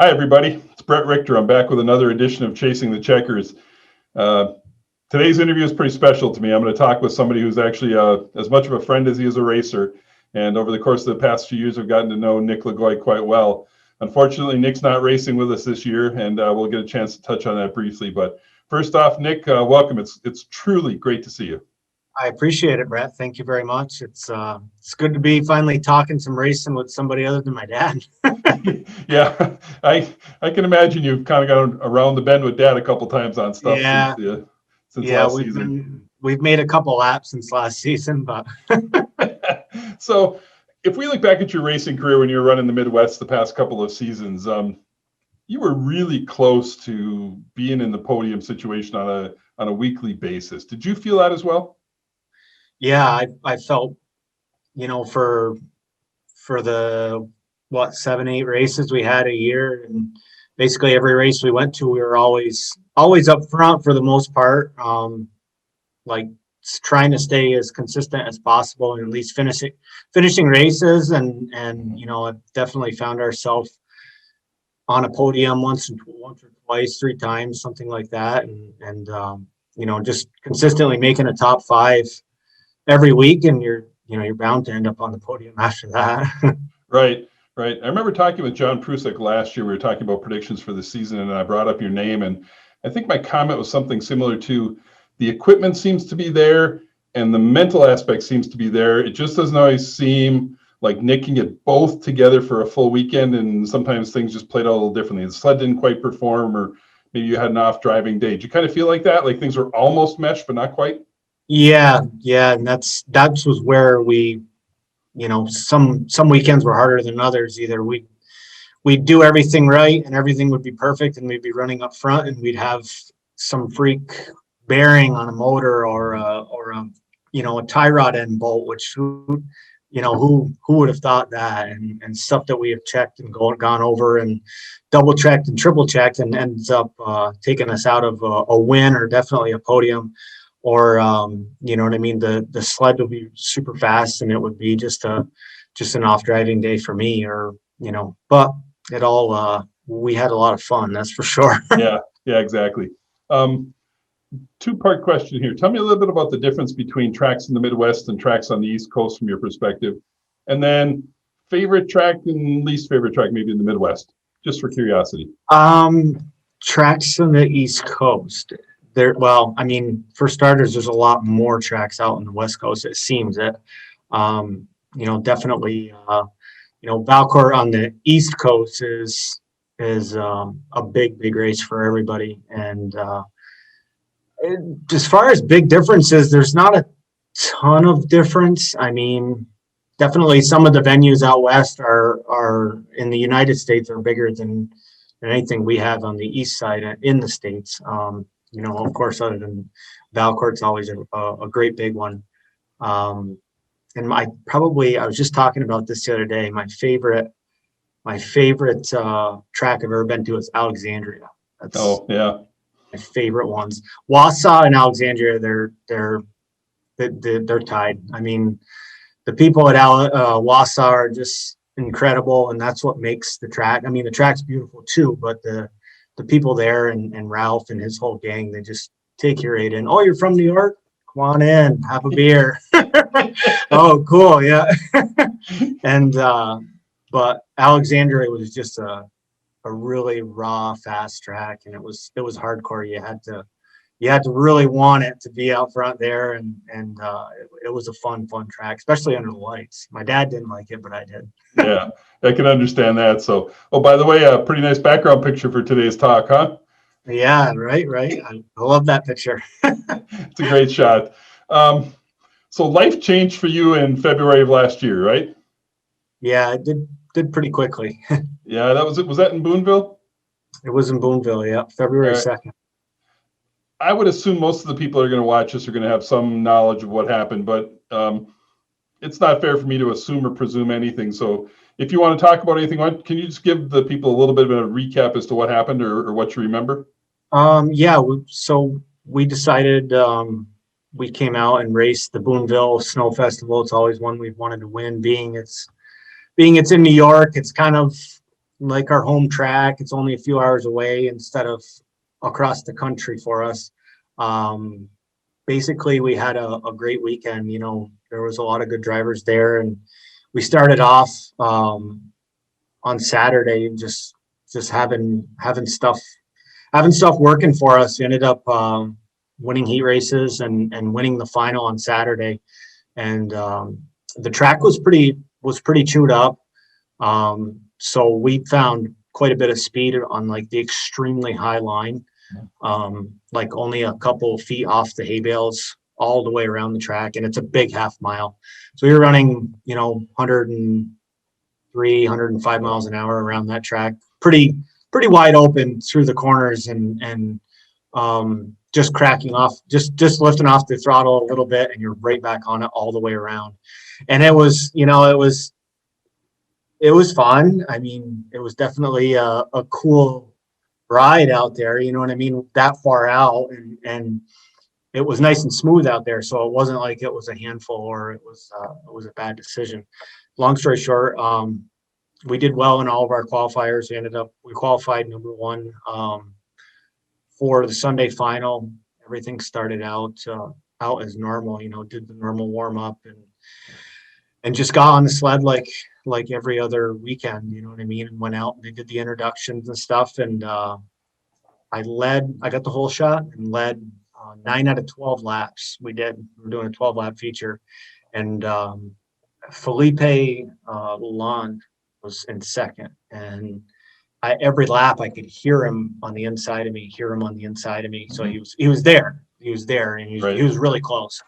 Hi, everybody. It's Brett Richter. I'm back with another edition of Chasing the Checkers. Uh, Today's interview is pretty special to me. I'm going to talk with somebody who's actually as much of a friend as he is a racer. And over the course of the past few years, I've gotten to know Nick LaGoy quite well. Unfortunately, Nick's not racing with us this year, and we'll get a chance to touch on that briefly. But first off, Nick, welcome. It's truly great to see you. I appreciate it, Brett. Thank you very much. It's good to be finally talking some racing with somebody other than my dad. Yeah, I can imagine you've kind of gone around the bend with Dad a couple times on stuff Yeah, since yeah, last season. we've made a couple laps since last season, but So, if we look back at your racing career when you were running the Midwest the past couple of seasons, you were really close to being in the podium situation on a weekly basis. Did you feel that as well? yeah, I felt, for the 7, 8 races we had a year, and basically every race we went to, we were always up front for the most part. Like trying to stay as consistent as possible and at least finishing races, and I've definitely found ourselves on a podium once or twice, 3 times, something like that, and just consistently making a top 5 every week, and you're bound to end up on the podium after that. Right, right. I remember talking with John Prusik last year. We were talking about predictions for the season, and I brought up your name, and I think my comment was something similar to the equipment seems to be there, and the mental aspect seems to be there. It just doesn't always seem like Nick can get both together for a full weekend, and sometimes things just played out a little differently. The sled didn't quite perform, or maybe you had an off driving day. Did you kind of feel like that? Like things were almost meshed, but not quite? Yeah, and that was where we, some weekends were harder than others. Either we'd do everything right and everything would be perfect, and we'd be running up front, and we'd have some freak bearing on a motor or a tie rod end bolt, which who would have thought that, and stuff that we have checked and gone over and double checked and triple checked, and ends up taking us out of a win or definitely a podium. Or you know what I mean, the sled would be super fast, and it would be just an off driving day for me, or but it all we had a lot of fun, that's for sure. Yeah, exactly. Two-part question here. Tell me a little bit about the difference between tracks in the Midwest and tracks on the East Coast from your perspective. And then favorite track and least favorite track maybe in the Midwest, just for curiosity. Tracks on the East Coast. Well, I mean, for starters, there's a lot more tracks out on the West Coast, it seems. Definitely, Valcourt on the East Coast is a big race for everybody. And as far as big differences, there's not a ton of difference. I mean, definitely some of the venues out west are in the United States are bigger than anything we have on the east side in the States. Of course, other than Valcourt's always a great big one. And I was just talking about this the other day. My favorite track I've ever been to is Alexandria. That's my favorite ones. Wausau and Alexandria, they're tied. I mean, the people at Wausau are just incredible, and that's what makes the track. I mean, the track's beautiful too, but the people there, and Ralph and his whole gang, they just take you right in. Oh, you're from New York? Come on in, have a beer. Oh, cool, yeah. And but Alexandria was just a really raw, fast track, and it was hardcore. You had to really want it to be out front there, and it was a fun track, especially under the lights. My dad didn't like it, but I did. Yeah, I can understand that. So, oh, by the way, a pretty nice background picture for today's talk, huh? Yeah, right. I love that picture. It's a great shot. So life changed for you in February of last year, right? Yeah, it did pretty quickly. Yeah, that was it. Was that in Boonville? It was in Boonville, yeah, February 2nd. I would assume most of the people that are going to watch this are going to have some knowledge of what happened, but it's not fair for me to assume or presume anything. So if you want to talk about anything, can you just give the people a little bit of a recap as to what happened or what you remember? So we decided, we came out and raced the Boonville Snow Festival. It's always one we've wanted to win, being it's in New York. It's kind of, like our home track. It's only a few hours away instead of across the country for us. Um, Basically, we had a great weekend. There was a lot of good drivers there, and we started off on Saturday just having stuff working for us. We ended up winning heat races and winning the final on Saturday. And the track was pretty chewed up. So we found quite a bit of speed on like the extremely high line, like only a couple of feet off the hay bales all the way around the track. And it's a big half mile. So we were running, 103, 105 miles an hour around that track, pretty wide open through the corners and just cracking off, just lifting off the throttle a little bit, and you're right back on it all the way around. And it was fun. I mean, it was definitely a cool ride out there. You know what I mean? That far out, and it was nice and smooth out there, so it wasn't like it was a handful or it was a bad decision. Long story short, we did well in all of our qualifiers. We qualified number one for the Sunday final. Everything started out as normal. Did the normal warm up and just got on the sled like every other weekend. You know what I mean? And went out and they did the introductions and stuff. And I got the whole shot and led 9 out of 12 laps. We were doing a 12-lap feature, and Felipe Lalonde was in second. And every lap I could hear him on the inside of me. So he was there, and he was really close.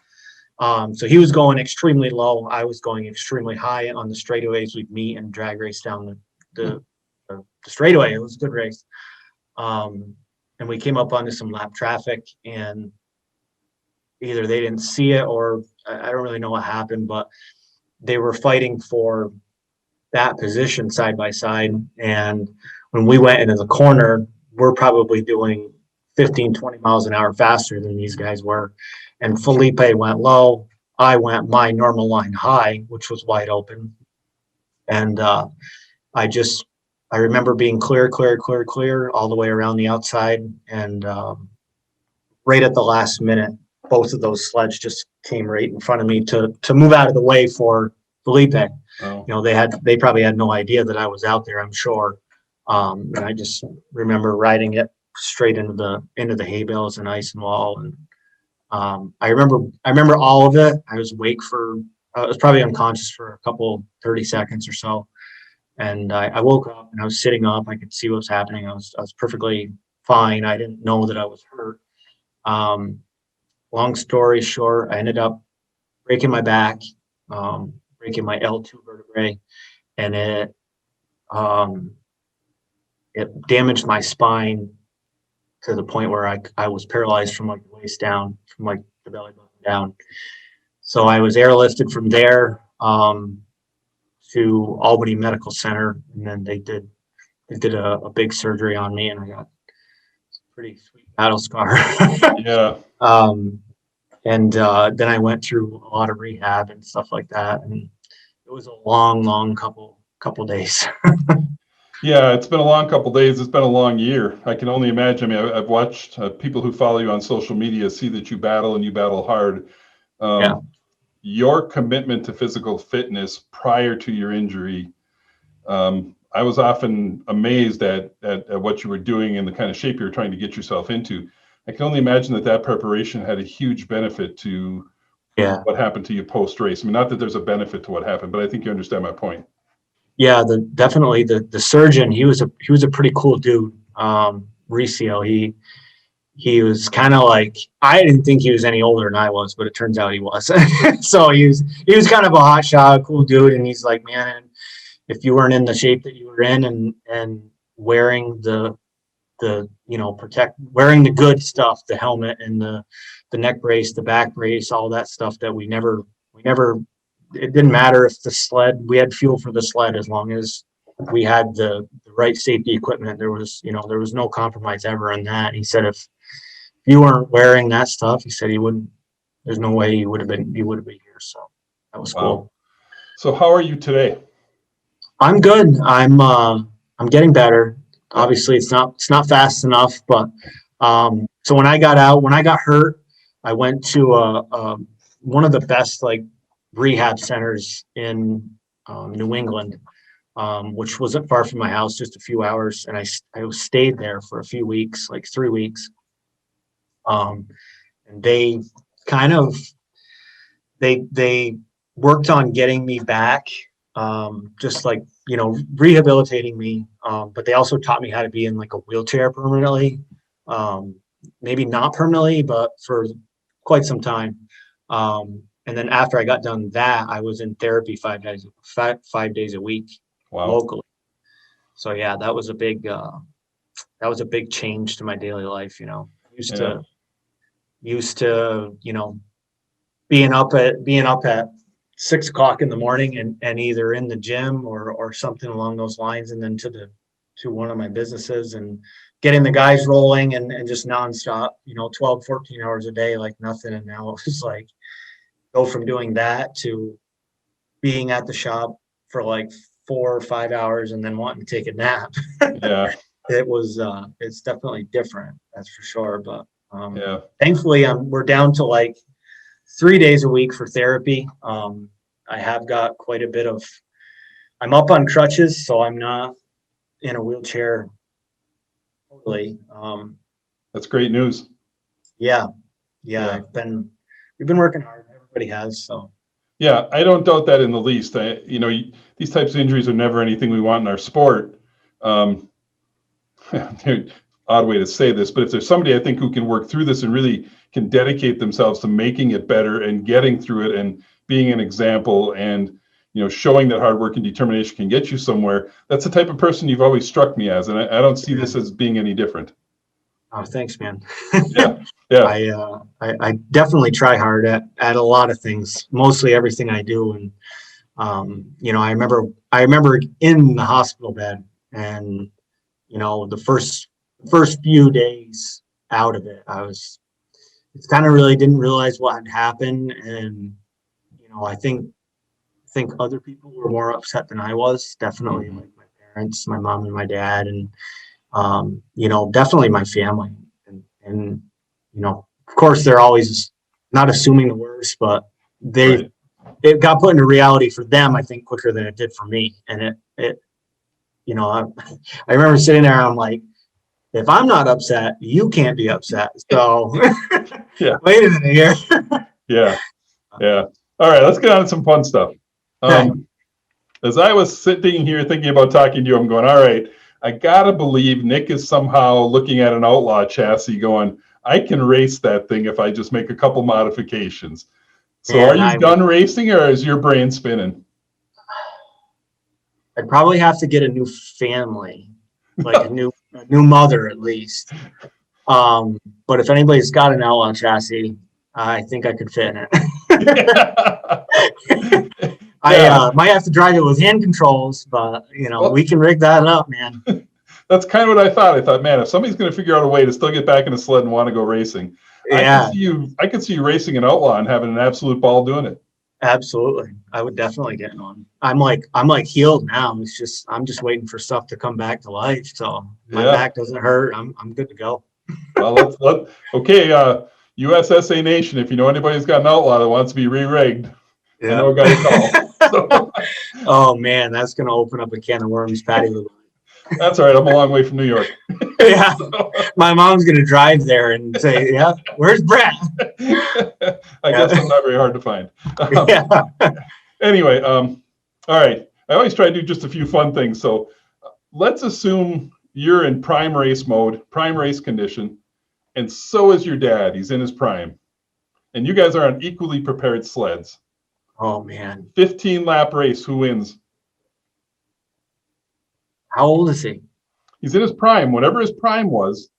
So he was going extremely low. I was going extremely high on the straightaways. We'd meet and drag race down the straightaway. It was a good race. And we came up onto some lap traffic, and either they didn't see it or I don't really know what happened, but they were fighting for that position side by side. And when we went into the corner, we're probably doing 15, 20 miles an hour faster than these guys were. And Felipe went low. I went my normal line high, which was wide open. And I remember being clear all the way around the outside. And right at the last minute, both of those sleds just came right in front of me to move out of the way for Felipe. Oh. They probably had no idea that I was out there, I'm sure. And I just remember riding it straight into the hay bales and ice and wall. And I remember all of it. I was I was probably unconscious for a couple 30 seconds or so. And I woke up and I was sitting up. I could see what was happening. I was perfectly fine. I didn't know that I was hurt. Long story short, I ended up breaking my back, breaking my L2 vertebrae, and it damaged my spine to the point where I was paralyzed from like the waist down, from like the belly button down. So I was airlifted from there to Albany Medical Center, and then they did a big surgery on me, and I got a pretty sweet battle scar. Yeah. And then I went through a lot of rehab and stuff like that, and it was a long couple days. Yeah, it's been a long couple days. It's been a long year. I can only imagine. I mean, I've watched people who follow you on social media see that you battle and you battle hard. Yeah. Your commitment to physical fitness prior to your injury, I was often amazed at what you were doing and the kind of shape you were trying to get yourself into. I can only imagine that preparation had a huge benefit to what happened to you post-race. I mean, not that there's a benefit to what happened, but I think you understand my point. Yeah, definitely the surgeon. He was a pretty cool dude. Ricio. He was kind of like, I didn't think he was any older than I was, but it turns out he was. So he was kind of a hot shot, cool dude. And he's like, man, if you weren't in the shape that you were in and wearing wearing the good stuff, the helmet and the neck brace, the back brace, all that stuff that we never, it didn't matter if the sled, we had fuel for the sled as long as we had the right safety equipment. There was no compromise ever on that. He said, if you weren't wearing that stuff, he said there's no way you would have been here. So that was cool. So how are you today? I'm good. I'm I'm getting better. Obviously, it's not fast enough, but so when I got hurt, I went to one of the best like rehab centers in New England, which wasn't far from my house, just a few hours, and I stayed there for a few weeks, like 3 weeks. And they kind of they worked on getting me back, just like rehabilitating me. But they also taught me how to be in like a wheelchair permanently. Maybe not permanently, but for quite some time. And then after I got done that, I was in therapy 5 days a week Wow. locally. So yeah, that was a big change to my daily life. Used Yeah. to used to being up at 6 o'clock in the morning and either in the gym or something along those lines, and then to one of my businesses and getting the guys rolling and just nonstop, 12, 14 hours a day, like nothing. And now it was like go from doing that to being at the shop for like 4 or 5 hours and then wanting to take a nap. Yeah. It's definitely different, that's for sure. But Yeah. thankfully we're down to like 3 days a week for therapy. I have got quite a bit of, I'm up on crutches, so I'm not in a wheelchair totally. That's great news. Yeah, Yeah. we've been working hard. Everybody has, so. Yeah, I don't doubt that in the least. These types of injuries are never anything we want in our sport. Um, Odd way to say this, but if there's somebody I think who can work through this and really can dedicate themselves to making it better and getting through it and being an example and showing that hard work and determination can get you somewhere, that's the type of person you've always struck me as, and I don't see this as being any different. Oh, thanks, man. Yeah, yeah, I definitely try hard at a lot of things, mostly everything I do. And I remember in the hospital bed, and the first few days out of it, it's kind of really didn't realize what had happened. And I think other people were more upset than I was, definitely, like my parents, my mom and my dad, and definitely my family. And of course, they're always not assuming the worst, but right. it got put into reality for them, I think, quicker than it did for me. And I remember sitting there, and I'm like, if I'm not upset, you can't be upset. So Yeah. wait a minute here. Yeah, yeah. All right, let's get on to some fun stuff. As I was sitting here thinking about talking to you, I'm going, all right, I gotta believe Nick is somehow looking at an outlaw chassis going, I can race that thing if I just make a couple modifications. So are you done racing, or is your brain spinning? I'd probably have to get a new family, like a new mother at least. But if anybody's got an outlaw chassis, I think I could fit in it. I might have to drive it with hand controls, but we can rig that up, man. That's kind of what I thought. I thought, man, if somebody's going to figure out a way to still get back in a sled and want to go racing, yeah, I could see you racing an outlaw and having an absolute ball doing it. Absolutely, I would definitely get on. I'm like healed now. It's just I'm just waiting for stuff to come back to life. So my back doesn't hurt. I'm good to go. Well, okay, USSA Nation. If you know anybody who's got an outlaw that wants to be re-rigged, I know a guy to call. So. Oh man, that's gonna open up a can of worms, Patty. That's all right. I'm a long way from New York. Yeah, my mom's gonna drive there and say, "Yeah, where's Brett?" I guess I'm not very hard to find. Yeah. Anyway, all right. I always try to do just a few fun things. So let's assume you're in prime race mode, prime race condition, and so is your dad. He's in his prime, and you guys are on equally prepared sleds. Oh man! 15-lap race. Who wins? How old is he? He's in his prime, whatever his prime was.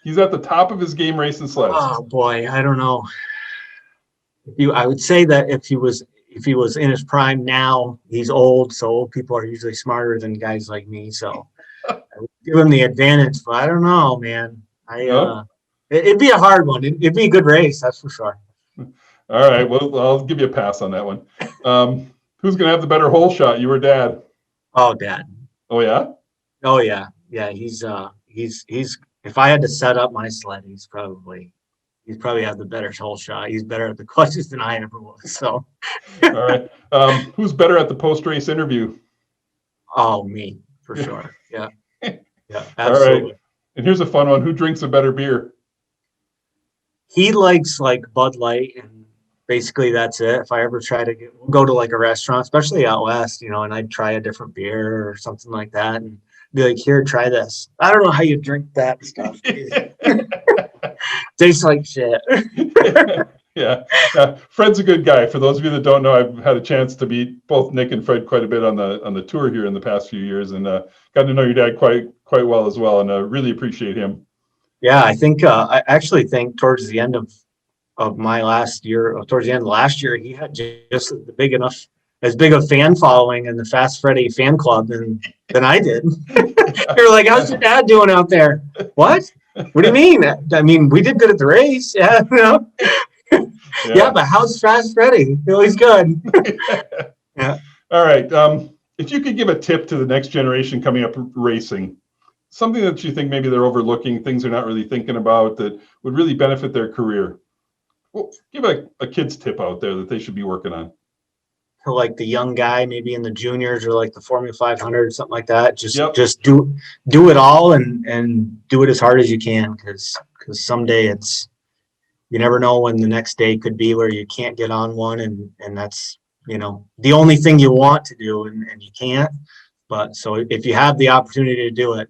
He's at the top of his game racing sleds. Oh boy, I don't know. I would say that if he was in his prime now, he's old, so old people are usually smarter than guys like me. So I would give him the advantage, but I don't know, man. It'd be a hard one. It'd be a good race, that's for sure. All right, well, I'll give you a pass on that one. Who's going to have the better hole shot, you or Dad? Oh, Dad. Oh, yeah? Oh yeah, yeah. He's. If I had to set up my sled, he's probably had the better hole shot. He's better at the clutches than I ever was. So, All right. Who's better at the post-race interview? oh, me for Yeah. sure. Yeah, yeah, All right. absolutely. And here's a fun one. Who drinks a better beer? He likes like Bud Light, and basically that's it. If I ever try to go to like a restaurant, especially out west, and I'd try a different beer or something like that, and be like, "Here, try this." I don't know how you drink that stuff. Tastes like shit. Yeah. Fred's a good guy. For those of you that don't know, I've had a chance to meet both Nick and Fred quite a bit on the tour here in the past few years, and got to know your dad quite well as well, and really appreciate him. Yeah, I actually think towards the end of my last year, towards the end of last year, he had just the big enough, as big a fan following in the Fast Freddy fan club than I did. You're like, how's your dad doing out there? What? What do you mean? I mean, we did good at the race. Yeah, yeah, but how's Fast Freddy? He's good. Yeah. All right. If you could give a tip to the next generation coming up racing, something that you think maybe they're overlooking, things they're not really thinking about that would really benefit their career. Well, give a kid's tip out there that they should be working on. To like the young guy, maybe in the juniors or like the Formula 500, something like that. Yep. Just do it all and do it as hard as you can, because someday you never know when the next day could be where you can't get on one, and that's the only thing you want to do, and you can't. But so if you have the opportunity to do it,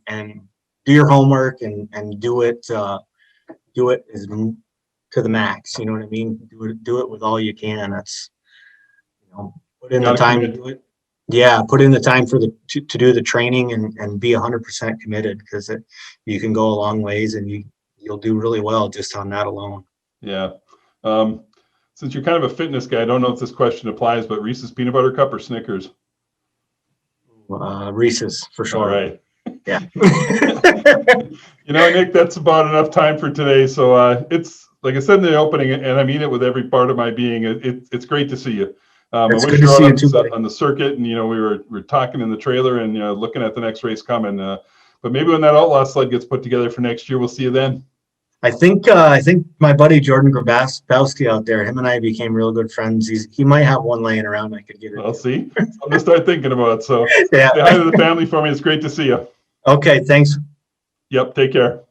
and do your homework and do it as to the max. You know what I mean? Do it with all you can. That's put in the time to do it. Yeah, put in the time to do the training and be 100% committed, because you can go a long ways, and you'll do really well just on that alone. Yeah. Since you're kind of a fitness guy, I don't know if this question applies, but Reese's peanut butter cup or Snickers? Reese's for sure. All right. Yeah. Nick, that's about enough time for today. So it's like I said in the opening, and I mean it with every part of my being. It's great to see you. I wish good to see you too, buddy. on the circuit, and we were talking in the trailer and looking at the next race coming. But maybe when that outlaw sled gets put together for next year, we'll see you then. I think my buddy Jordan Grabowski out there, him and I became real good friends. He might have one laying around I could get it. I'll see. I'm gonna start thinking about it. So yeah. say hi to the family for me. It's great to see you. Okay, thanks. Yep. Take care.